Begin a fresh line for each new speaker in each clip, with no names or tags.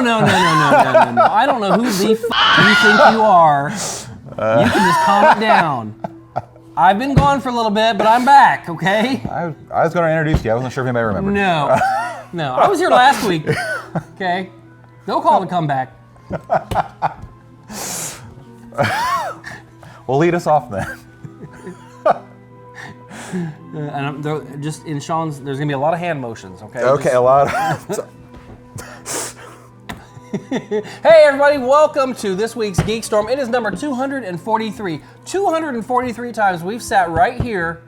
I don't know who the you think you are. You can just calm it down. I've been gone for a little bit, but I'm back, okay?
I was going to introduce you. I wasn't sure if anybody remembered.
No. I was here last week, okay? No call to come back.
Well, lead us off then.
And just in Sean's, there's going to be a lot of hand motions, okay?
Okay, a lot of...
Hey everybody, welcome to this week's GeekStorm. It is number 243. 243 times we've sat right here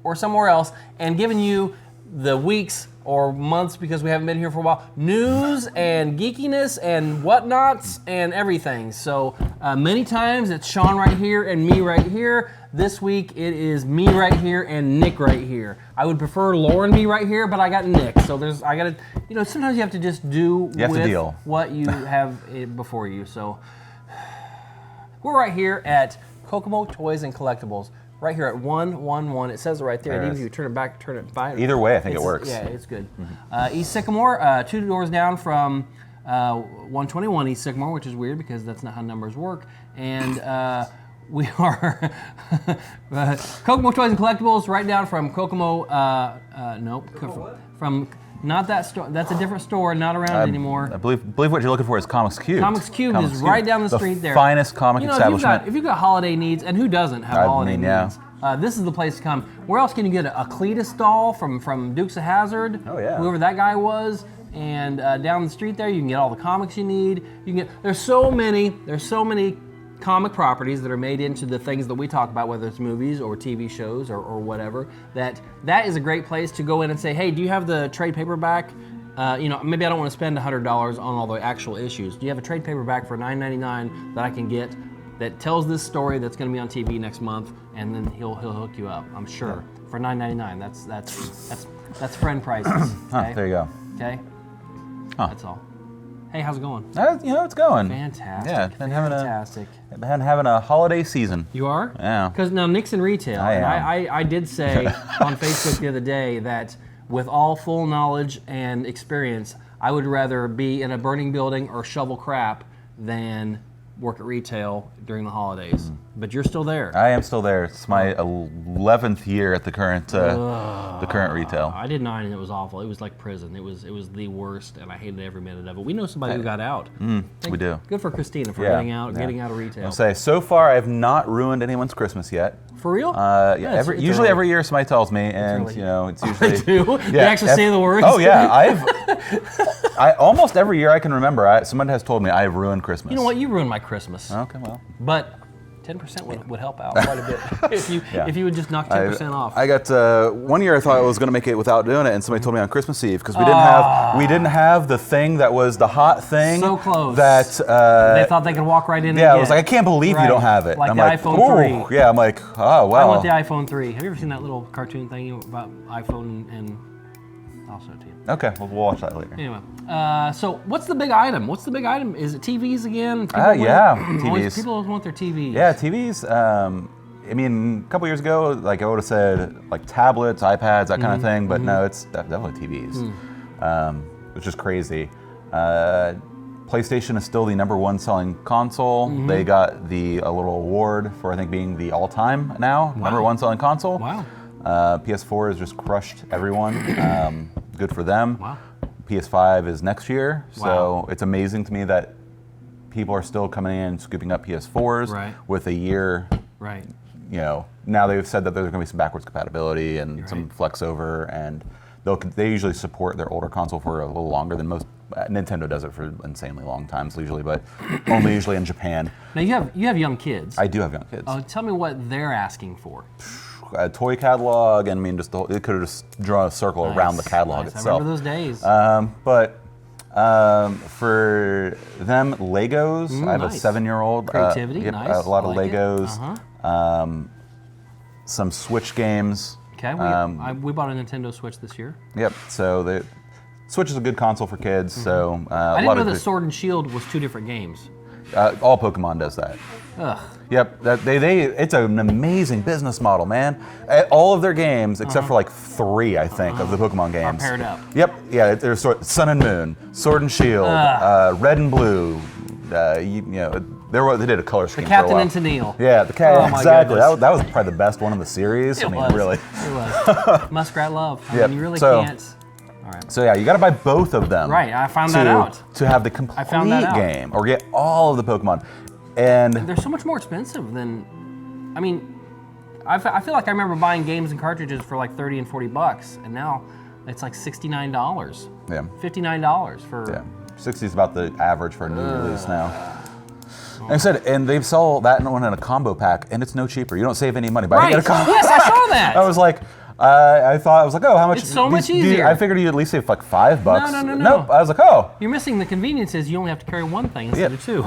or somewhere else and given you the weeks or months, because we haven't been here for a while, news and geekiness and whatnots and everything. So many times it's Sean right here and me right here. This week it is me right here and Nick right here. I would prefer Lauren be right here, but I got Nick. So I gotta, sometimes you have to just do with what you have before you. So we're right here at Kokomo Toys and Collectibles. Right here at 111, it says it right there. And even if you turn it back, turn it by.
Either way, I think it works.
Yeah, it's good. Mm-hmm. East Sycamore, 2 doors down from 121 East Sycamore, which is weird because that's not how numbers work. And we are Kokomo Toys and Collectibles, right down from Kokomo. From not that store. That's a different store, not around anymore.
I believe what you're looking for is Comics Cubed.
Comics Cubed is right down the street there.
The finest comic establishment.
If you've got holiday needs, and who doesn't have holiday needs? This is the place to come. Where else can you get a Cletus doll from Dukes of Hazzard?
Oh yeah.
Whoever that guy was. And down the street there, you can get all the comics you need. There's so many comic properties that are made into the things that we talk about, whether it's movies or TV shows or whatever, that is a great place to go in and say, hey, do you have the trade paperback? Maybe I don't want to spend $100 on all the actual issues. Do you have a trade paperback for $9.99 that I can get that tells this story that's going to be on TV next month? And then he'll hook you up, I'm sure, for $9.99. That's friend prices. Okay?
There you go.
Okay? That's all. Hey, how's it going?
It's going.
Fantastic.
Yeah, been having a holiday season.
You are?
Yeah.
Because now Nick's in retail. I did say on Facebook the other day that with all full knowledge and experience, I would rather be in a burning building or shovel crap than work at retail during the holidays. But you're still there.
I am still there. It's my 11th year at the current retail.
I did 9 and it was awful. It was like prison. It was the worst, and I hated every minute of it. We know somebody who got out.
We do.
Good for Christina for getting out of retail.
I'll say, so far I have not ruined anyone's Christmas yet.
For real?
Usually every year somebody tells me, and it's usually.
I do? Yeah, you actually say the words?
Oh yeah, I almost every year I can remember, someone has told me I have ruined Christmas.
You know what? You ruined my Christmas.
Okay, well.
But 10% would help out quite a bit if you would just knock 10% off.
I got 1 year I thought I was going to make it without doing it, and somebody told me on Christmas Eve because we didn't have the thing that was the hot thing.
So close.
That
they thought they could walk right in.
Yeah, I was like, I can't believe you don't have it.
Like
I'm
the iPhone 3.
Yeah, I'm like, oh wow.
I want the iPhone 3. Have you ever seen that little cartoon thing about iPhone and? I'll show it to you.
Okay, we'll watch that later.
Anyway, so what's the big item? What's the big item? Is it TVs again?
TVs.
People always want their TVs.
Yeah, TVs. A couple years ago, like I would have said, like tablets, iPads, that kind of thing. But no, it's definitely TVs, which is crazy. PlayStation is still the #1 selling console. They got a little award for I think being the all-time now #1 selling console.
Wow.
PS4 has just crushed everyone. Good for them.
Wow.
PS5 is next year, so it's amazing to me that people are still coming in and scooping up PS4s with a year.
Right.
Now they've said that there's going to be some backwards compatibility and some flex over, and they usually support their older console for a little longer than most. Nintendo does it for insanely long times usually, but only usually in Japan.
Now you have young kids.
I do have young kids.
Tell me what they're asking for.
A toy catalog, and I mean, it could have just drawn a circle around the catalog itself.
I remember those days.
But for them, Legos. I have a 7-year-old.
Creativity, nice.
A lot of Legos. Some Switch games.
Okay, we bought a Nintendo Switch this year.
Yep. So the Switch is a good console for kids. So
I didn't know that Sword and Shield was 2 different games.
All Pokemon does that.
Ugh.
Yep, it's an amazing business model, man. All of their games, except for like 3, I think, of the Pokemon games,
are paired up.
Yep, yeah, there's Sun and Moon, Sword and Shield, Red and Blue. They did a color scheme.
The Captain
for a while.
and Tennille.
Yeah, the cat.
Oh, my
exactly.
goodness.
That was probably the best one in the series.
It was.
Really.
It was. Muskrat Love.
Yep.
You really
So-
can't. All right.
So yeah, you got to buy both of them.
Right, I found that out.
To have the complete
I found that out.
game, or get all of the Pokemon. And
They're so much more expensive than, I mean, I feel like I remember buying games and cartridges for like 30 and 40 bucks, and now it's like $69.
yeah,
$59 for.
yeah, 60 is about the average for a new release now. And I said, and they sell that one in a combo pack, and it's no cheaper. You don't save any money by
Right.
getting a combo.
Yes, I saw that.
I was like, I like, oh, how much?
It's so much
do you-
easier.
I figured you'd at least save like $5.
No.
Nope. I was like, oh.
You're missing the conveniences. You only have to carry one thing instead of 2.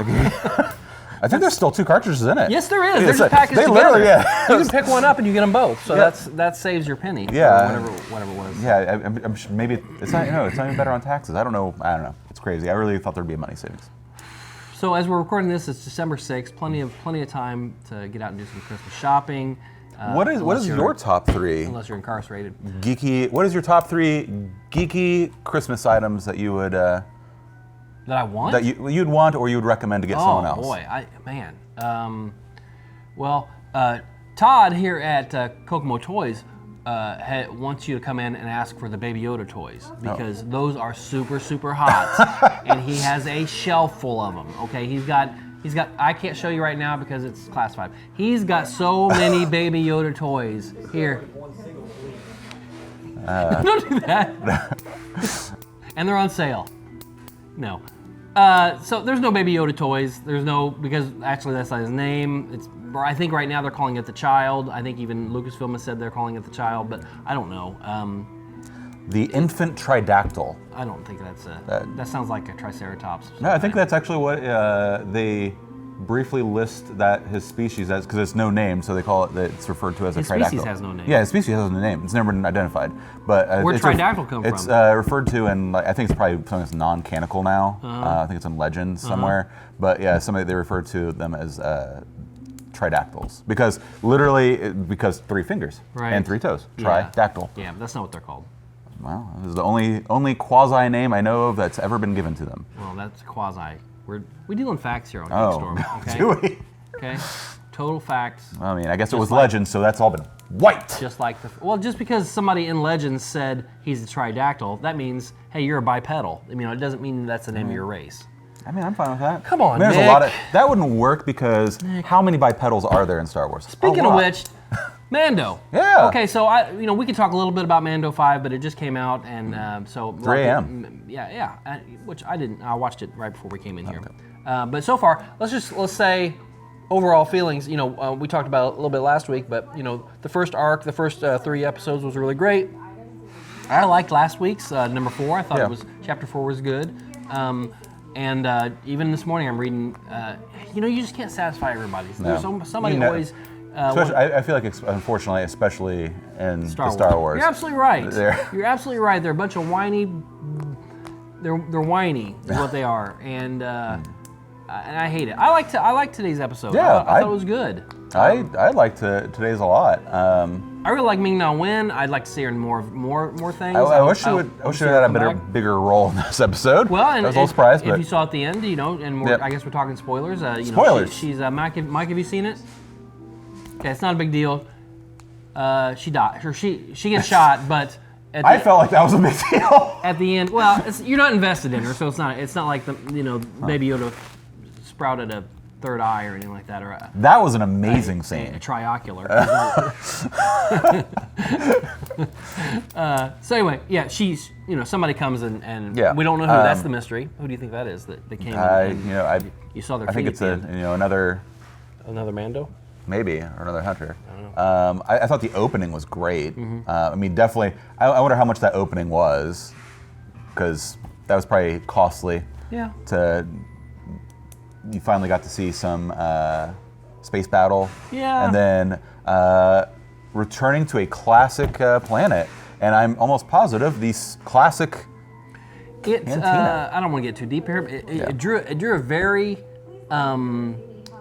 I think there's still 2 cartridges in it.
Yes, there is.
Yeah,
They're
it's
just
like-
packaged
they
together.
literally, yeah.
You can pick one up and you get them both. So
Yeah.
that saves your penny.
Yeah.
Or whatever it was.
Yeah, I'm sure maybe it's not. It's not even better on taxes. I don't know. It's crazy. I really thought there'd be a money savings.
So as we're recording this, it's December 6th. Plenty of time to get out and do some Christmas shopping.
What is
unless
your top 3
Unless you're incarcerated.
geeky? What is your top 3 geeky Christmas items that you would
That I want?
that you'd want or you would recommend to get someone else?
Oh boy, Todd here at Kokomo Toys wants you to come in and ask for the Baby Yoda toys because those are super, super hot, and he has a shelf full of them. Okay, he's got. I can't show you right now because it's classified. He's got so many Baby Yoda toys here. Don't do that. And they're on sale. No. So there's no Baby Yoda toys. There's no, because actually that's not his name. I think right now they're calling it the Child. I think even Lucasfilm has said they're calling it the Child, but I don't know.
The infant Tridactyl.
I don't think that sounds like a Triceratops.
No, I think that's actually what they briefly list that his species as, because it's no name, so they call it, it's referred to as a
His
Tridactyl.
species has no name.
Yeah, his species has no name. It's never been identified. But
Where'd
it's
Tridactyl come
It's
from?
referred to in, I think it's probably something that's non-canonical now. I think it's in Legends somewhere. But yeah, they refer to them as Tridactyls because because 3 fingers and 3 toes. Tridactyl.
Yeah, but that's not what they're called.
Well, this is the only quasi name I know of that's ever been given to them.
Well, that's quasi. We deal in facts here on
Oh,
GeekStorm. Okay.
do we?
Okay. Total facts.
I mean, I guess it was Legends, so that's all been white.
Just because somebody in Legends said he's a Tridactyl, that means, hey, you're a bipedal. I mean, it doesn't mean that's the name of your race.
I mean, I'm fine with that.
Come on,
I mean, there's
Nick.
a lot of that wouldn't work because how many bipedals are there in Star Wars?
Speaking of which, Mando.
Yeah.
Okay, so we can talk a little bit about Mando 5, but it just came out, and so
3 a.m.
Yeah, which I didn't. I watched it right before we came in here. But so far, let's say overall feelings. We talked about it a little bit last week, but the first arc, the first 3 episodes was really great. I liked last week's number 4. I thought it was chapter 4 was good. And even this morning, I'm reading. You just can't satisfy everybody.
No.
There's somebody always.
I feel like, unfortunately, especially in Star Wars.
You're absolutely right.
They're-
You're absolutely right. They're a bunch of whiny. They're whiny is what they are, and I hate it. I like today's episode.
Yeah,
I thought it was good.
I liked today's a lot.
I really like Ming-Na Wen. I'd like to see her in more things.
I wish she would have had a bigger role in this episode.
Well, and
I was a little surprised,
if
but
you saw at the end, and
Yep.
I guess we're talking spoilers.
Spoilers.
She's Mike. Have you seen it? Okay, it's not a big deal. She died, or she gets shot, but
I felt like that was a big deal.
at the end. Well, you're not invested in her, so it's not like Baby Yoda sprouted a third eye or anything like that, or
That was an amazing scene.
a triocular. So anyway, yeah, she's somebody comes and
Yeah,
we don't know who. That's the mystery. Who do you think that is that came? You saw their.
I think
feet
it's
at the end.
another.
Another Mando.
Maybe, or another hunter.
I don't know.
I thought the opening was great. I mean, definitely. I wonder how much that opening was, because that was probably costly.
Yeah.
You finally got to see some space battle.
Yeah.
And then returning to a classic planet, and I'm almost positive these classic.
I don't want to get too deep here. But it drew a very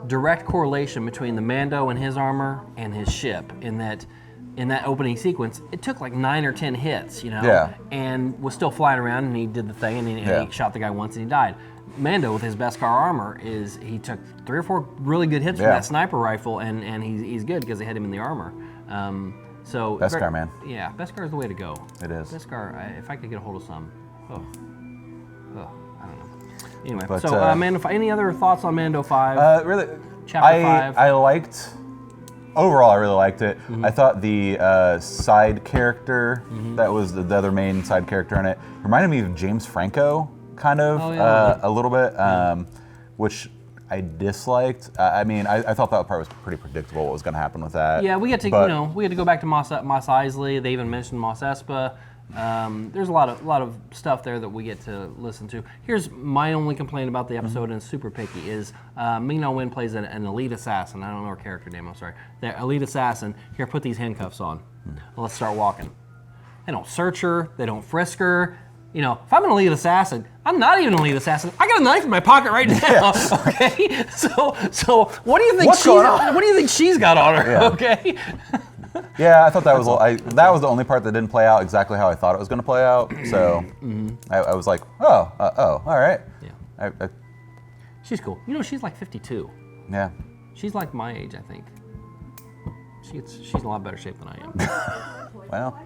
direct correlation between the Mando and his armor and his ship in that opening sequence, it took like 9 or 10 hits, and was still flying around, and he did the thing, and he shot the guy once and he died. Mando, with his Beskar armor, he took 3 or 4 really good hits from that sniper rifle, and he's good because they hit him in the armor. So
Beskar, man.
Yeah, Beskar is the way to go.
It is.
Beskar, if I could get a hold of some. I don't know. Anyway,
But,
Mando 5. Any other thoughts on Mando 5?
Really,
Chapter 5.
I liked. Overall, I really liked it. I thought the side character that was the other main side character in it reminded me of James Franco, kind of a little bit, which I disliked. I mean, I thought that part was pretty predictable. What was going to happen with that?
Yeah, we had to go back to Mos Eisley. They even mentioned Mos Espa. There's a lot of stuff there that we get to listen to. Here's my only complaint about the episode, and it's super picky, is Ming-Na Wen plays an elite assassin. I don't know her character name, I'm sorry. The elite assassin. Here, put these handcuffs on. Well, let's start walking. They don't search her. They don't frisk her. If I'm an elite assassin, I'm not even an elite assassin. I got a knife in my pocket right now. Okay, so what do you think? What do you think she's got on her?
Yeah.
Okay.
Yeah, I thought that was that was the only part that didn't play out exactly how I thought it was going to play out. So I was like, all right.
Yeah. She's cool. She's like 52.
Yeah.
She's like my age, I think. She's in a lot better shape than I am.
Well.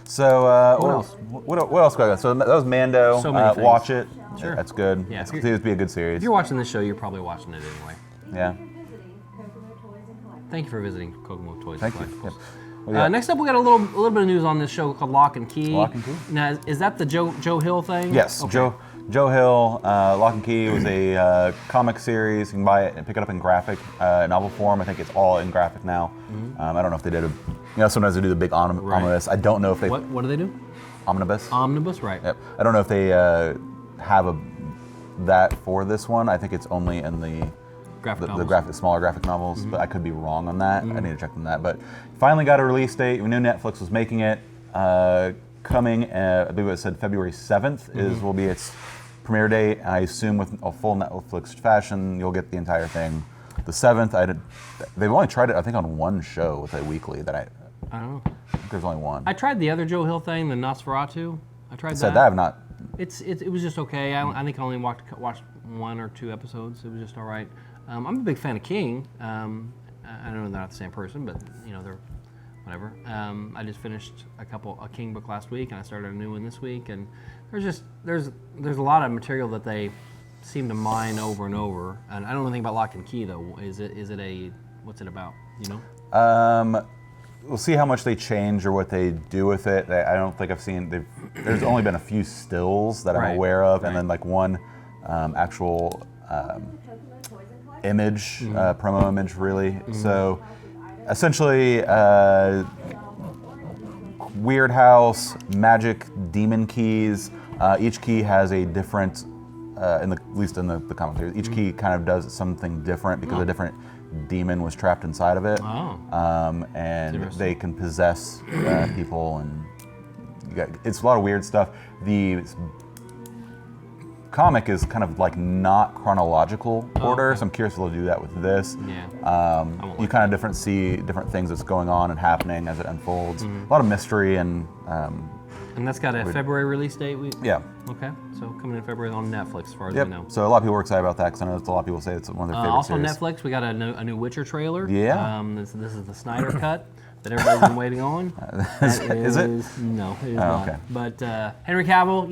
So what else? What else got? So that was Mando.
So many things.
Watch it.
Sure.
That's good.
Yeah.
It's continues to be a good series.
If you're watching this show, you're probably watching it anyway.
Yeah.
Thank you for visiting Kokomo Toys.
Thank you. Yep.
Next up, we got a little bit of news on this show called Lock and Key.
Lock and Key.
Now, is that the Joe Hill thing?
Yes.
Okay.
Joe Hill. Lock and Key was a comic series. You can buy it and pick it up in graphic novel form. I think it's all in graphic now. I don't know if they did sometimes they do the big omnibus. I don't know if they.
What do they do?
Omnibus.
Omnibus, right?
Yep. I don't know if they have that for this one. I think it's only in the smaller graphic novels, but I could be wrong on that. I need to check on that. But finally got a release date. We knew Netflix was making it. Coming, I believe it said February 7th will be its premiere date. I assume with a full Netflix fashion, you'll get the entire thing. The 7th, they've only tried it, I think, on one show with a weekly that I don't know. I think there's only one.
I tried the other Joe Hill thing, the Nosferatu. I tried that.
Said that I've not.
It was just okay. I think I only watched 1 or 2 episodes. It was just all right. I'm a big fan of King. I don't know they're not the same person, but they're whatever. I just finished a King book last week, and I started a new one this week. And there's a lot of material that they seem to mine over and over. And I don't know anything about Lock and Key though. What's it about?
We'll see how much they change or what they do with it. I don't think I've seen. There's only been a few stills that I'm aware of, and then like one actual image, promo image, really. So essentially, Weird House, magic, demon keys. Each key has a different, at least in the commentary, each key kind of does something different because a different demon was trapped inside of it. And they can possess people, and it's a lot of weird stuff. The comic is kind of like not chronological order, so I'm curious if they'll do that with this. You kind of see different things that's going on and happening as it unfolds. A lot of mystery and
that's got a February release date?
Yeah.
Okay, so coming in February on Netflix, as far as we know.
So a lot of people are excited about that because I know a lot of people say it's one of their favorite
also
series.
Also Netflix, we got a new Witcher trailer.
Yeah.
This is the Snyder cut that everybody's been waiting on.
Is it?
No, it is not.
Okay.
But Henry Cavill,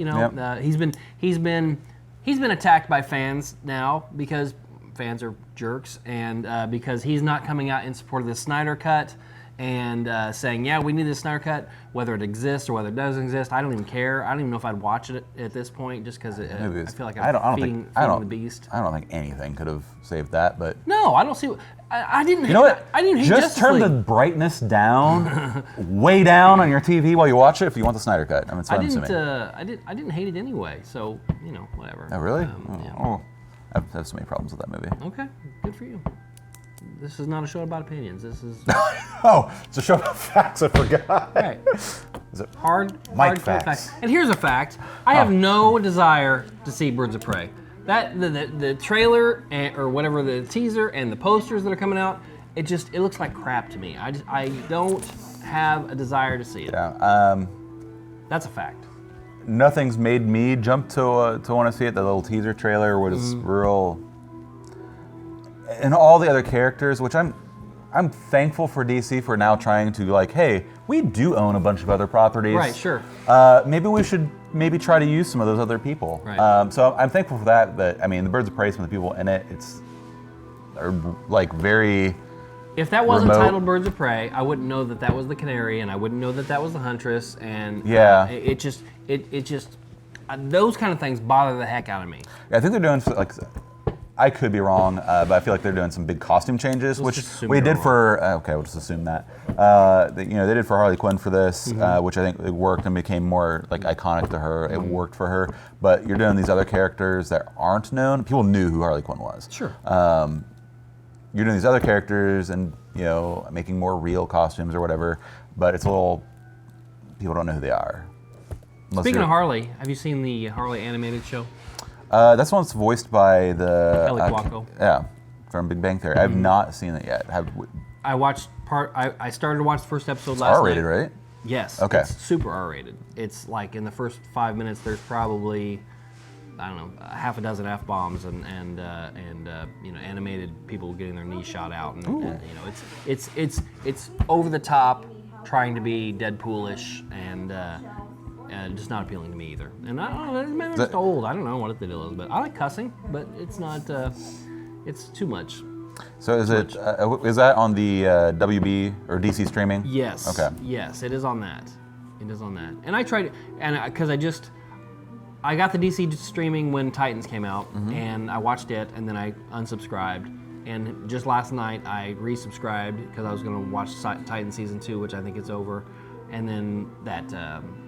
he's been attacked by fans now because fans are jerks, and because he's not coming out in support of the Snyder cut and saying, yeah, we need the Snyder cut, whether it exists or whether it doesn't exist. I don't even care. I don't even know if I'd watch it at this point, just because I feel like I'm feeding the beast.
I don't think anything could have saved that, but
no, I don't see. I didn't.
You know what?
I didn't hate
just
Justice
turn
League.
the brightness down, way down on your TV while you watch it. If you want the Snyder cut, I mean, that's what I'm assuming.
I didn't hate it anyway. So whatever.
Oh really?
Yeah.
I have so many problems with that movie.
Okay, good for you. This is not a show about opinions. This is
it's a show about facts. I forgot.
Right.
Is it
hard
Mike
facts.
facts?
And here's a fact: I have no desire to see Birds of Prey. That the trailer or whatever, the teaser and the posters that are coming out, it looks like crap to me. I don't have a desire to see it.
Yeah.
That's a fact.
Nothing's made me jump to want to see it. The little teaser trailer was real, and all the other characters, which I'm thankful for DC for now trying to like, hey, we do own a bunch of other properties.
Right, sure.
Maybe we should try to use some of those other people.
Right.
So I'm thankful for that. But I mean, the Birds of Prey, some of the people in it, are like very.
If that wasn't
remote.
titled Birds of Prey, I wouldn't know that was the Canary, and I wouldn't know that was the Huntress, and
yeah,
it just those kind of things bother the heck out of me.
Yeah, I think they're doing like. I could be wrong, but I feel like they're doing some big costume changes, which we did for. Okay, we'll just assume that. They did for Harley Quinn for this, which I think it worked and became more like iconic to her. It worked for her, but you're doing these other characters that aren't known. People knew who Harley Quinn was.
Sure.
You're doing these other characters and making more real costumes or whatever, but it's a little. People don't know who they are.
Speaking of Harley, have you seen the Harley animated show?
That's one that's voiced by the
Kelly Cuoco.
Yeah, from Big Bang Theory. I have not seen it yet.
I watched I started to watch the first episode last night.
R-rated, right?
Yes.
Okay.
It's super R-rated. It's like in the first 5 minutes, there's probably, I don't know, half a dozen F-bombs and animated people getting their knees shot out, and it's over the top, trying to be Deadpoolish and just not appealing to me either. And I don't know, maybe I'm just old. I don't know what the deal is, but I like cussing, but it's not. It's too much.
So is that on the WB or DC streaming?
Yes.
Okay.
Yes, it is on that. It is on that. And I tried, because I got the DC streaming when Titans came out, and I watched it, and then I unsubscribed. And just last night, I resubscribed because I was going to watch Titan Season 2, which I think is over. And then that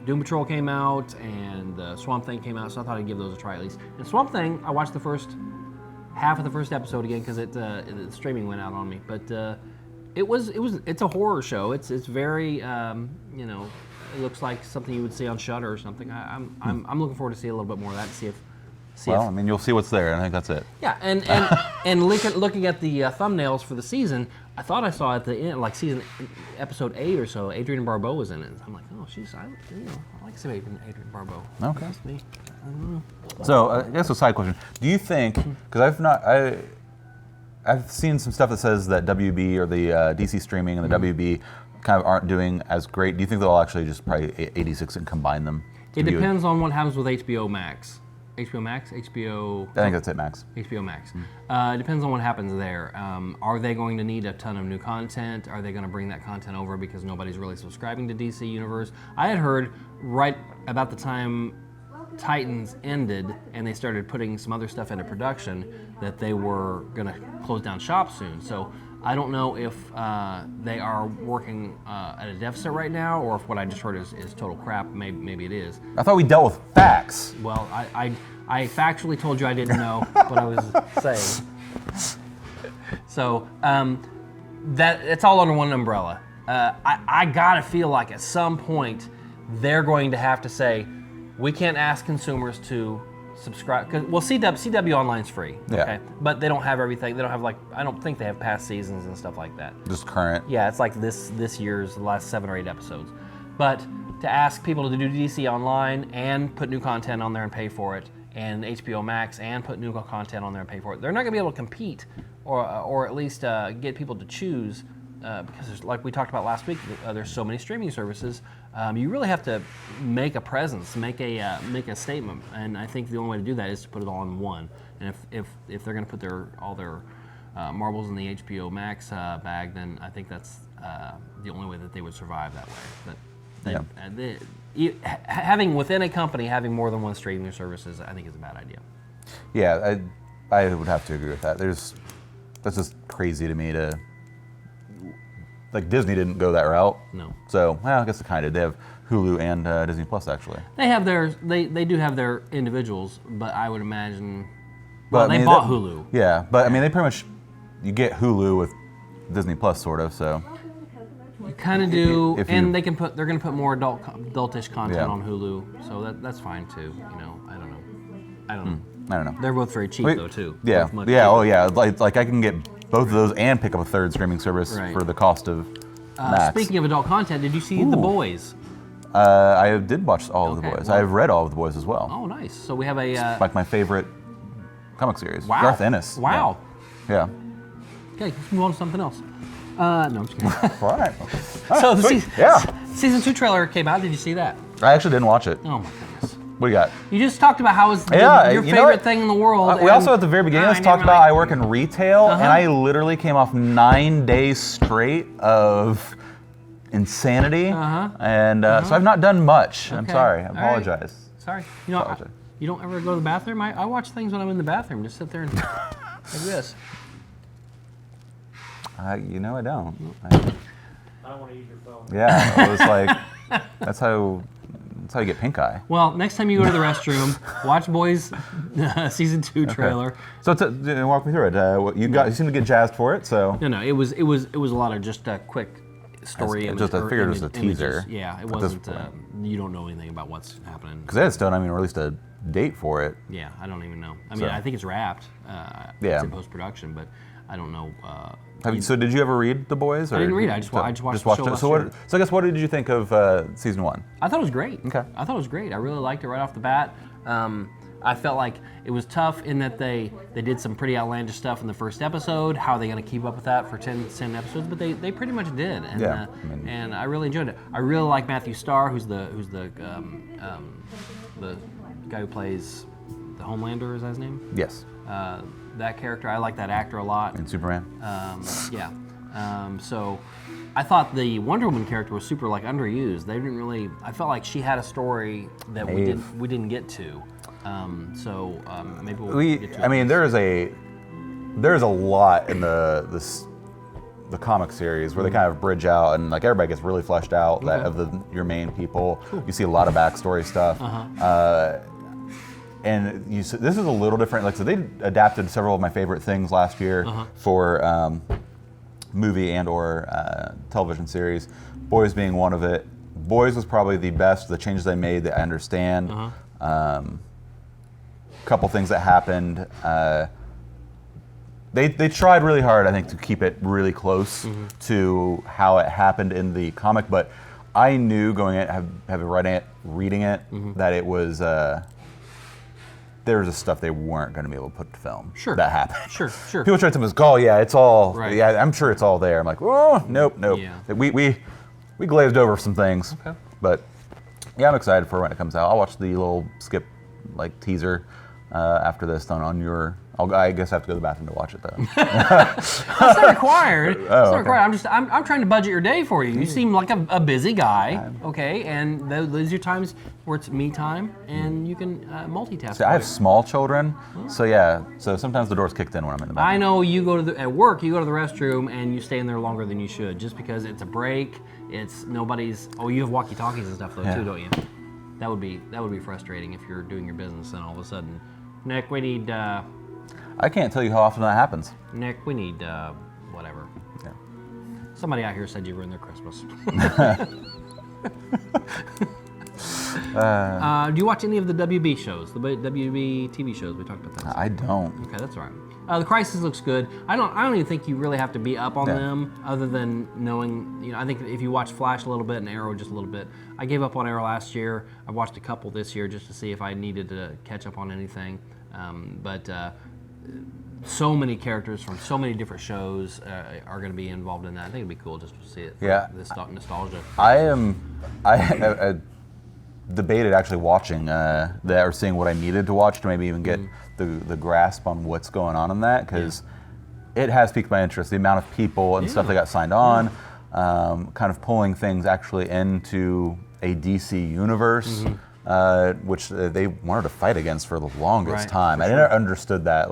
Doom Patrol came out, and the Swamp Thing came out, so I thought I'd give those a try at least. And Swamp Thing, I watched the first half of the first episode again because the streaming went out on me. But it's a horror show. It's very it looks like something you would see on Shudder or something. I'm looking forward to see a little bit more of that. See if
I mean, you'll see what's there, and I think that's it.
Yeah, and looking at the thumbnails for the season, I thought I saw at the end, like episode 8 or so, Adrienne Barbeau was in it. I'm like, oh, I like some Adrienne Barbeau.
Okay.
That's me.
So I guess a side question: do you think? Because I've seen some stuff that says that WB or the DC streaming and the WB kind of aren't doing as great. Do you think they'll actually just probably 86 and combine them?
It depends on what happens with HBO Max. HBO Max? HBO...
I think that's it, Max.
HBO Max. It depends on what happens there. Are they going to need a ton of new content? Are they going to bring that content over because nobody's really subscribing to DC Universe? I had heard right about the time Titans ended and they started putting some other stuff into production that they were going to close down shop soon. So I don't know if they are working at a deficit right now, or if what I just heard is total crap. Maybe it is.
I thought we dealt with facts.
Well, I factually told you I didn't know what I was saying. So that it's all under one umbrella. I gotta feel like at some point they're going to have to say, we can't ask consumers to subscribe, because CW Online's free, okay? But they don't have everything. They don't have, like, I don't think they have past seasons and stuff like that.
Just current.
Yeah, it's like this year's, the last 7 or 8 episodes. But to ask people to do DC Online and put new content on there and pay for it, and HBO Max and put new content on there and pay for it, they're not going to be able to compete, or at least get people to choose, because there's, like we talked about last week, there's so many streaming services. You really have to make a presence, make a statement, and I think the only way to do that is to put it all in one. And if they're going to put all their marbles in the HBO Max bag, then I think that's the only way that they would survive that way. But having within a company having more than one streaming services, I think is a bad idea.
Yeah, I would have to agree with that. That's just crazy to me to. Like, Disney didn't go that route.
No.
So, well, I guess it kind of. They have Hulu and Disney Plus, actually.
They have they do have their individuals, but I would imagine. Well, they bought Hulu.
Yeah, but I mean, they pretty much you get Hulu with Disney Plus, sort of. So.
You kind of do, and they're going to put more adultish content on Hulu, so that's fine too. I don't know.
I don't know.
They're both very cheap though too.
Yeah,
Both much
yeah,
cheaper.
oh yeah. Like I can get both of those and pick up a third streaming service for the cost of Max.
Speaking of adult content, did you see The Boys?
I did watch all of The Boys.
well-
I've read all of The Boys as well.
Oh, nice. So we have a.
Like my favorite comic series.
Wow.
Garth Ennis.
Wow.
Yeah.
Okay, let's move on to something else. No, I'm just kidding.
All right.
So the
Yeah.
season 2 trailer came out. Did you see that?
I actually didn't watch it.
Oh my goodness.
What do you got?
You just talked about how it's
Yeah,
your
you know
favorite
what?
thing in the world.
We also at the very beginning let's talk about I work in retail,
Uh-huh.
and I literally came off 9 days straight of insanity, and so I've not done much. I'm
Okay.
sorry. I
All right.
apologize.
Sorry. You know,
Apologize.
you don't ever go to the bathroom? I watch things when I'm in the bathroom. Just sit there and like this.
You know I don't.
I don't want to use your phone.
Yeah, I was like, that's how you get pink eye.
Well, next time you go to the restroom, watch Boys season 2 trailer.
So walk me through it. You seem to get jazzed for it, so.
No, it was a lot of just a quick story.
I figured it was a teaser.
Yeah, it
at this
wasn't.
point.
You don't know anything about what's happening.
Because they had still not even released a date for it.
Yeah, I don't even know. I mean,
So.
I think it's wrapped.
Yeah.
It's in post production, but I don't know.
So did you ever read The Boys? Or
I didn't read it. I just watched the show
it.
last
So
year.
I guess what did you think of season 1?
I thought it was great.
Okay.
I thought it was great. I really liked it right off the bat. I felt like it was tough in that they did some pretty outlandish stuff in the first episode. How are they going to keep up with that for 10 episodes? But they pretty much did. And,
Yeah,
and I really enjoyed it. I really like Matthew Starr, who's the guy who plays the Homelander. Is that his name?
Yes.
That character. I like that actor a lot.
And Superman.
Yeah. So I thought the Wonder Woman character was super underused. They didn't really. I felt like she had a story that we didn't get to. Maybe we'll get to it.
I mean, there's a lot in the comic series where they kind of bridge out and everybody gets really fleshed out of your main people. Cool. You see a lot of backstory stuff. And this is a little different. So they adapted several of my favorite things last year for movie and or television series. Boys being one of it. Boys was probably the best. The changes they made that I understand. Couple things that happened. They tried really hard, I think, to keep it really close to how it happened in the comic. But I knew going in, having reading it, that it was. There was stuff they weren't going to be able to put to film.
Sure.
That happened.
Sure.
People tried to go, yeah, it's all.
Right.
Yeah, I'm sure it's all there. I'm like, oh, nope.
Yeah.
We glazed over some things.
Okay.
But yeah, I'm excited for when it comes out. I'll watch the little skip teaser after this on your. I guess I have to go to the bathroom to watch it though.
That's not required. It's not
okay.
required. I'm trying to budget your day for you. You seem like a busy guy, okay? And those are your times where it's me time, and you can multitask.
See, I have small children, so yeah. So sometimes the door's kicked in when I'm in the bathroom.
I know you go to at work. You go to the restroom and you stay in there longer than you should, just because it's a break. It's nobody's. Oh, you have walkie-talkies and stuff though too, don't you? That would be frustrating if you're doing your business and all of a sudden, Nick, we need.
I can't tell you how often that happens.
Nick, we need whatever.
Yeah.
Somebody out here said you ruined their Christmas. Do you watch any of the WB shows, the WB TV shows? We talked about that.
I don't.
Okay, that's all right. The Crisis looks good. I don't even think you really have to be up on them, other than knowing. I think if you watch Flash a little bit and Arrow just a little bit. I gave up on Arrow last year. I watched a couple this year just to see if I needed to catch up on anything. But so many characters from so many different shoys are going to be involved in that. I think it'd be cool just to see it. This nostalgia.
I debated actually watching that or seeing what I needed to watch to maybe even get the grasp on what's going on in that, because it has piqued my interest. The amount of people and stuff that got signed on, kind of pulling things actually into a DC universe. Which they wanted to fight against for the longest time. I never understood that,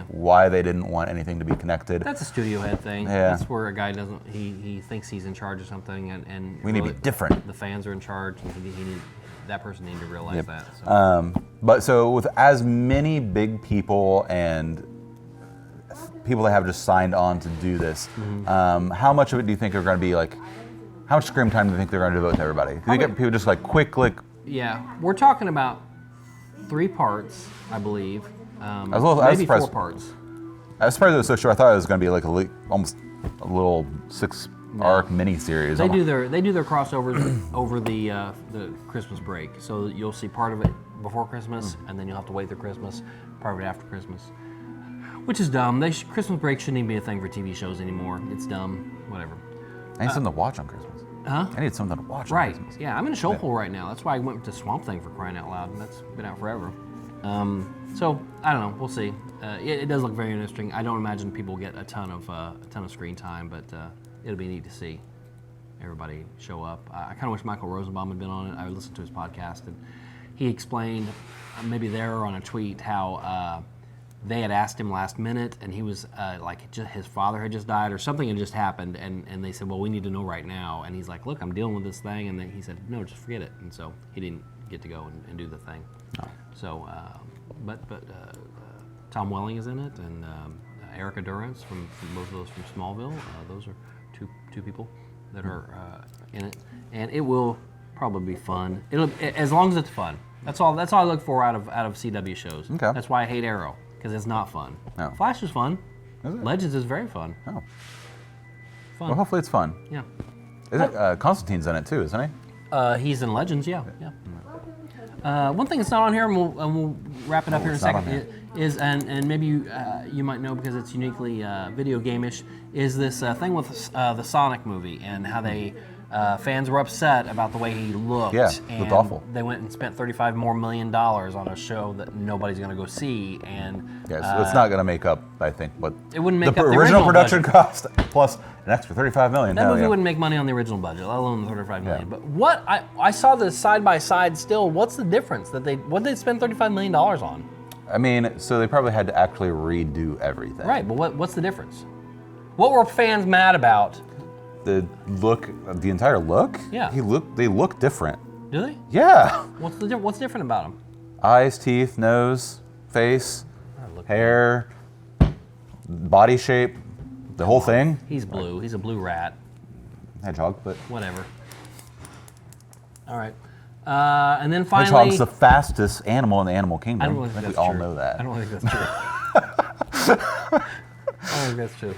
why they didn't want anything to be connected.
That's a studio head thing.
Yeah.
That's where a guy doesn't. He thinks he's in charge of something, and
we need to be different.
The fans are in charge, and that person needs to realize that. So.
But with as many big people and people that have just signed on to do this, how much of it do you think are going to be how much screen time do you think they're going to devote to everybody? Do you get people just quick?
Yeah, we're talking about 3 parts, I believe. Maybe 4 parts.
I was surprised it was so short. I thought it was going to be like almost a little 6-arc mini series.
They do their crossovers over the Christmas break. So you'll see part of it before Christmas, and then you'll have to wait through Christmas, part of it after Christmas, which is dumb. Christmas break shouldn't even be a thing for TV shows anymore. It's dumb. Whatever.
I need something to watch on Christmas.
Huh?
I need something to watch on
Right.
Christmas.
Yeah, I'm in a show hole right now. That's why I went to Swamp Thing for crying out loud, and that's been out forever. So I don't know. We'll see. It does look very interesting. I don't imagine people get a ton of screen time, but it'll be neat to see everybody show up. I kind of wish Michael Rosenbaum had been on it. I listened to his podcast, and he explained, maybe there on a tweet, how they had asked him last minute, and he was his father had just died or something had just happened, and they said, well, we need to know right now. And he's like, look, I'm dealing with this thing, and then he said, no, just forget it. And so he didn't get to go and do the thing.
Oh.
So, but Tom Welling is in it, and Erica Durance from both of those from Smallville. Those are two people that are in it, and it will probably be fun. As long as it's fun. That's all I look for out of CW shows.
Okay.
That's why I hate Arrow, because it's not fun.
No.
Flash is fun.
Is it?
Legends is very fun.
Oh.
Fun.
Well, hopefully it's fun.
Yeah.
Constantine's in it too, isn't he?
He's in Legends. Yeah. One thing that's not on here, and we'll wrap it up here in a
it's not on
second,
here.
is and maybe you might know because it's uniquely video game-ish, is this thing with the Sonic movie and how they fans were upset about the way he looked.
Yeah, it
and
looked awful.
They went and spent $35 million on a show that nobody's going to go see, and
Yeah, so it's not going to make up, I think, what
it wouldn't make up the
original production
budget.
cost plus an extra $35 million.
That
Hell
movie
yeah.
wouldn't make money on the original budget, let alone the $35 million.
Yeah.
But what I saw the side by side still. What's the difference what did they spend $35 million on?
I mean, so they probably had to actually redo everything.
Right, but what's the difference? What were fans mad about?
The look, the entire look.
Yeah.
They look different.
Do they?
Yeah.
What's different about them?
Eyes, teeth, nose, face, hair, body shape, the whole thing.
He's blue. He's a blue rat.
Hedgehog, but
Whatever. All right. And then finally,
hedgehog's the fastest animal in the animal kingdom.
I don't think
think
that's
we all
true.
know that.
I don't think that's true. I don't think that's true.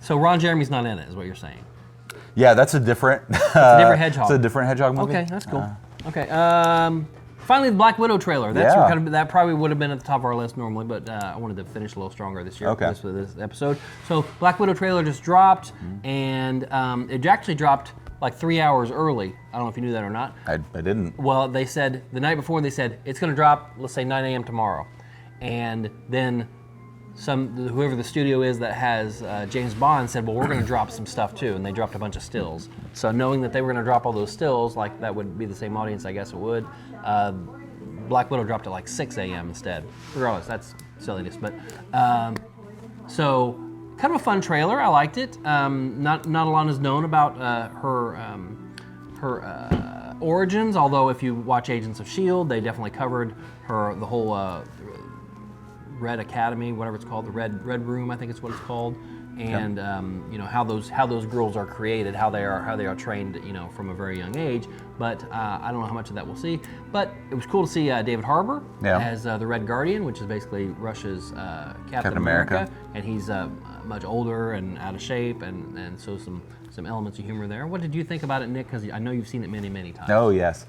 So Ron Jeremy's not in it, is what you're saying.
Yeah, that's a different.
It's a different hedgehog.
It's a different hedgehog movie.
Okay, that's cool. Okay. Finally, the Black Widow trailer. That probably would have been at the top of our list normally, but I wanted to finish a little stronger this year.
Okay.
For this episode. So Black Widow trailer just dropped, and it actually dropped like 3 hours early. I don't know if you knew that or not.
I didn't.
Well, they said the night before, they said it's going to drop, let's say 9 a.m. tomorrow. And then whoever the studio is that has James Bond said, well, we're going to drop some stuff too. And they dropped a bunch of stills. So knowing that they were going to drop all those stills, like that would be the same audience, I guess it would. Black Widow dropped at like 6 a.m. instead. Regardless, that's silliness. But so kind of a fun trailer. I liked it. Not a lot is known about her origins, although if you watch Agents of S.H.I.E.L.D., they definitely covered the whole Red Academy, whatever it's called, the Red Room, I think it's what it's called, and how those girls are created, how they are trained, from a very young age. But I don't know how much of that we'll see. But it was cool to see David Harbour as the Red Guardian, which is basically Russia's Captain America, and he's much older and out of shape, and so some elements of humor there. What did you think about it, Nick? Because I know you've seen it many times.
Oh yes.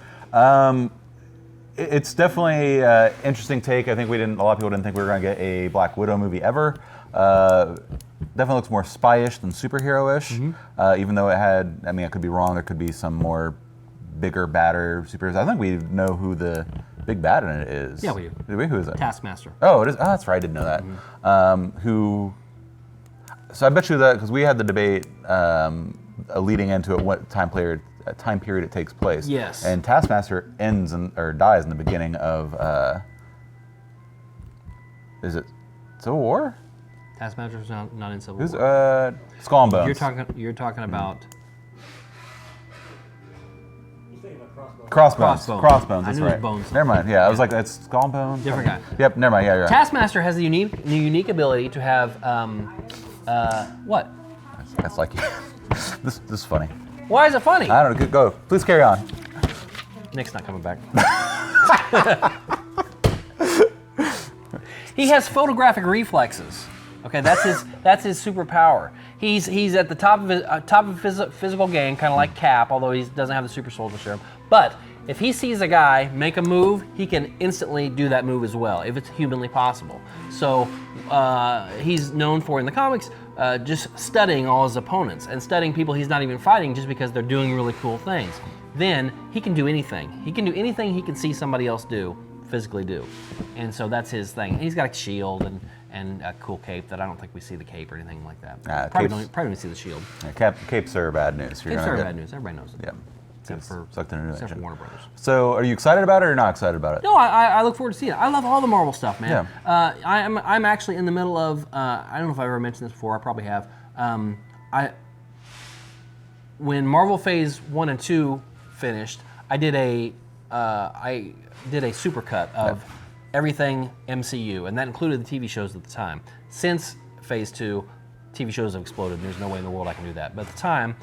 It's definitely an interesting take. I think a lot of people didn't think we were going to get a Black Widow movie ever. Definitely looks more spy-ish than superhero-ish, even though it could be wrong, there could be some more bigger, badder superheroes. I think we know who the big bad in it is.
Yeah, we do.
Do we? Who is it?
Taskmaster.
Oh, it is. Oh, that's right, I didn't know that. So I bet you that, because we had the debate leading into it, what time period it takes place.
Yes.
And Taskmaster dies in the beginning of, is it Civil War?
Taskmaster's not in Civil
Who's
War.
Skull and Bones?
You're talking about
He's thinking about Crossbones.
Crossbones.
I
That's
knew it was
right.
Bones.
Never mind. Yeah, I was like, that's Skull and Bones.
Different guy.
Yep. Never mind. Yeah, you're right.
Taskmaster has the unique ability to have what?
That's like this is funny.
Why is it funny?
I don't know. Go. Please carry on.
He has photographic reflexes. Okay, that's his superpower. He's at the top of his physical game, kind of like Cap, although he doesn't have the super soldier serum. But if he sees a guy make a move, he can instantly do that move as well, if it's humanly possible. So he's known for, in the comics, just studying all his opponents and studying people he's not even fighting just because they're doing really cool things. Then he can do anything. He can do anything he can see somebody else physically do. And so that's his thing. He's got a shield and a cool cape that I don't think we see the cape or anything like that. Probably don't see the shield.
Yeah, capes are bad news.
Capes are bad news. Everybody knows it.
Yeah.
Except for Warner Brothers.
So, are you excited about it or not excited about it?
No, I look forward to seeing it. I love all the Marvel stuff, man.
Yeah.
I'm actually in the middle of. I don't know if I've ever mentioned this before. I probably have. When Marvel Phase 1 and 2 finished, I did a supercut of everything MCU, and that included the TV shows at the time. Since Phase 2, TV shows have exploded, and there's no way in the world I can do that. But at the time,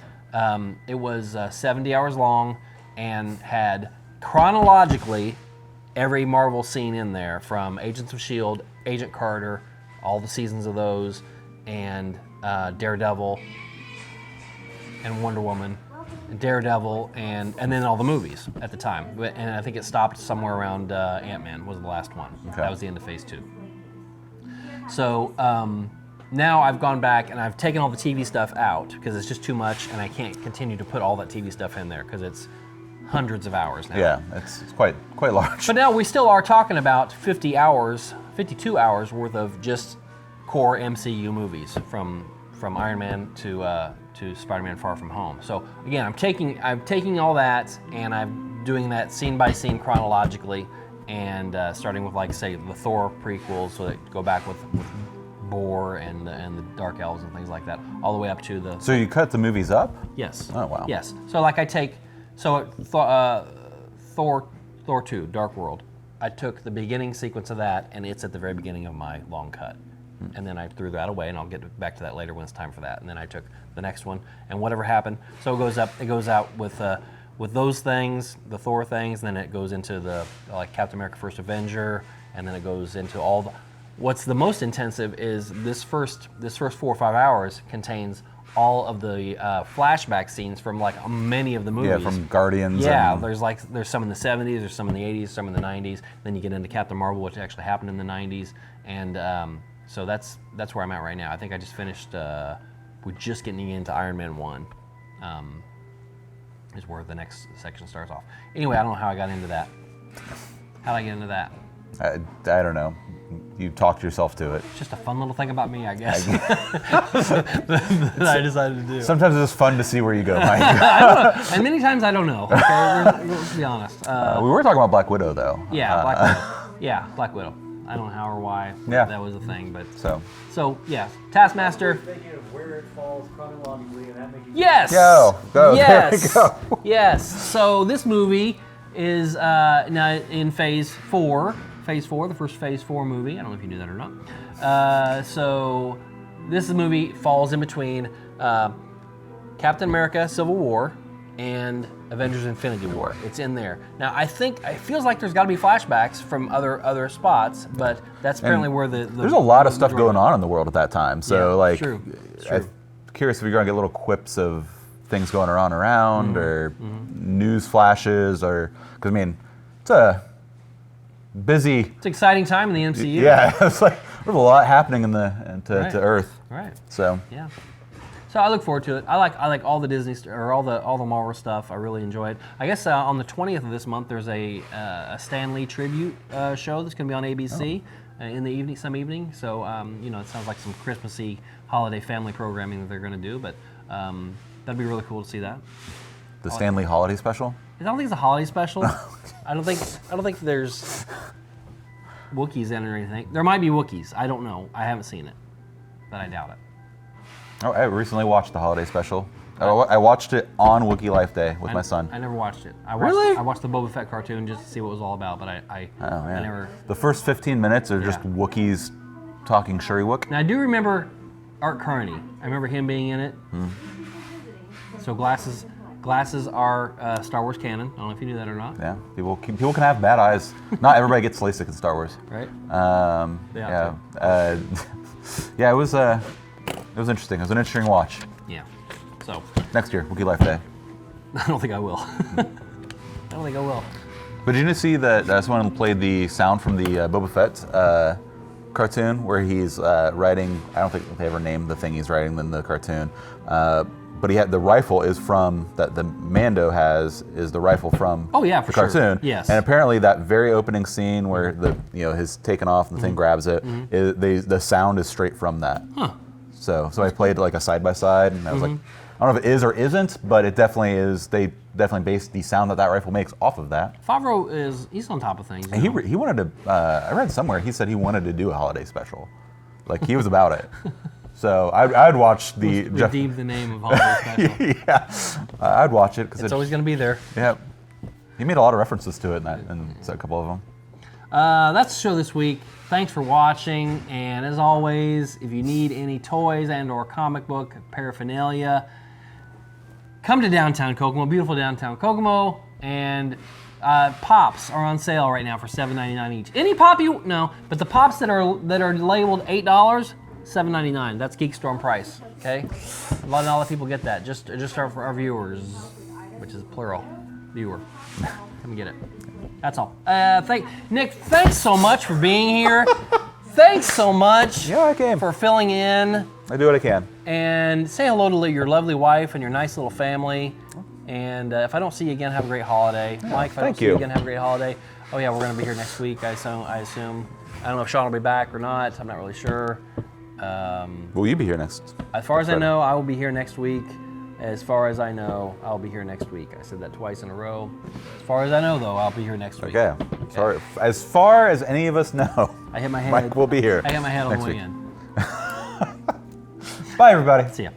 it was 70 hours long and had chronologically every Marvel scene in there, from Agents of S.H.I.E.L.D., Agent Carter, all the seasons of those, and Daredevil, and Wonder Woman, and Daredevil, and then all the movies at the time. And I think it stopped somewhere around Ant-Man was the last one. Okay. That was the end of Phase 2. So now I've gone back and I've taken all the TV stuff out because it's just too much, and I can't continue to put all that TV stuff in there because it's hundreds of hours now.
Yeah, it's quite large.
But now we still are talking about 52 hours worth of just core MCU movies, from Iron Man to Spider-Man: Far From Home. So again, I'm taking all that and I'm doing that scene by scene chronologically, and starting with, like, say, the Thor prequels, so that go back with Boar and the Dark Elves and things like that, all the way up to the.
So you cut the movies up?
Yes.
Oh wow.
Yes. So like Thor 2, Dark World. I took the beginning sequence of that, and it's at the very beginning of my long cut. And then I threw that away, and I'll get back to that later when it's time for that. And then I took the next one, and whatever happened. So it goes out with those things, the Thor things, and then it goes into the, like, Captain America: First Avenger, and then it goes into all the. What's the most intensive is this first 4 or 5 hours contains all of the flashback scenes from, like, many of the movies.
Yeah, from Guardians.
Yeah, there's some in the 70s, there's some in the 80s, some in the 90s. Then you get into Captain Marvel, which actually happened in the 90s, and so that's where I'm at right now. I think I just finished. We're just getting into Iron Man 1. Is where the next section starts off. Anyway, I don't know how I got into that. How did I get into that?
I don't know. You talked yourself to it.
It's just a fun little thing about me, I guess. that I decided to do.
Sometimes it's fun to see where you go, Mike.
And many times I don't know. Okay? Let's be honest.
We were talking about Black Widow, though.
Yeah, Black Widow. Yeah, Black Widow. I don't know how or why that was a thing, but so yeah, Taskmaster.
Thinking of where it falls chronologically, and that makes you.
Yes.
Go.
Yes.
There we go.
Yes. So this movie is now in Phase 4. Phase 4, the first Phase 4 movie. I don't know if you knew that or not. So this movie falls in between Captain America: Civil War and Avengers: Infinity War. It's in there. Now I think it feels like there's got to be flashbacks from other spots, but that's apparently where the
there's a lot of stuff going on in the world at that time. So
true.
I'm curious if you're gonna get little quips of things going around or news flashes, or because I mean it's a busy.
It's an exciting time in the MCU.
Yeah, it's like there's a lot happening to Earth.
Right.
So
yeah. So I look forward to it. I like all the Disney or all the Marvel stuff. I really enjoy it. I guess on the 20th of this month there's a Stan Lee tribute show that's going to be on ABC in the evening, some evening. So it sounds like some Christmassy holiday family programming that they're going to do. But that'd be really cool to see that.
The Stan Lee holiday special?
I don't think it's a holiday special. I don't think there's Wookiees in it or anything. There might be Wookiees. I don't know. I haven't seen it, but I doubt it.
Oh, I recently watched the holiday special. I watched it on Wookiee Life Day with my son.
I never watched it. I watched the Boba Fett cartoon just to see what it was all about, but I never.
The first 15 minutes are just Wookiees talking Shuriwook.
Now I do remember Art Carney. I remember him being in it. So glasses Glasses are Star Wars canon. I don't know if you knew that or not.
Yeah, people can have bad eyes. Not everybody gets LASIK in Star Wars.
Right?
Yeah. Yeah, it was interesting. It was an interesting watch.
Yeah. So
Next year, Wookiee Life Day.
I don't think I will. I don't think I will.
But did you see that someone played the sound from the Boba Fett cartoon where he's writing? I don't think they ever named the thing he's writing in the cartoon. But he had the rifle is from that the Mando has is the rifle from the cartoon.
Sure. Yes.
And apparently that very opening scene where his taken off and the thing grabs it, the sound is straight from that.
Huh.
So I played like a side by side, and I was like, I don't know if it is or isn't, but it definitely is. They definitely based the sound that rifle makes off of that.
Favreau he's on top of things.
And he wanted to. I read somewhere he said he wanted to do a holiday special, like he was about it. So I'd watch the
redeem the name of holiday special.
Yeah, I'd watch it because
it's always going to be there.
Yeah, he made a lot of references to it and a couple of them.
That's the show this week. Thanks for watching, and as always, if you need any toys and/or comic book paraphernalia, come to downtown Kokomo, beautiful downtown Kokomo, and pops are on sale right now for $7.99 each. Any pop but the pops that are labeled $8, $7.99. That's GeekStorm price. Okay, not a lot of people get that. Just our viewers, which is plural, viewer. Come get it. That's all. Nick, thanks so much for being here. Thanks so much for filling in.
I do what I can.
And say hello to your lovely wife and your nice little family. And if I don't see you again, have a great holiday.
Yeah,
Mike, if I don't see you again, have a great holiday. Oh yeah, we're going to be here next week, I assume. I don't know if Sean will be back or not. I'm not really sure.
Will you be here next?
As far as I know, I will be here next week. As far as I know, I'll be here next week. I said that twice in a row. As far as I know, though, I'll be here next week.
Okay. Sorry. As far as any of us know,
I hit my head.
Mike will be here.
I hit my head on the way in.
Bye, everybody.
See ya.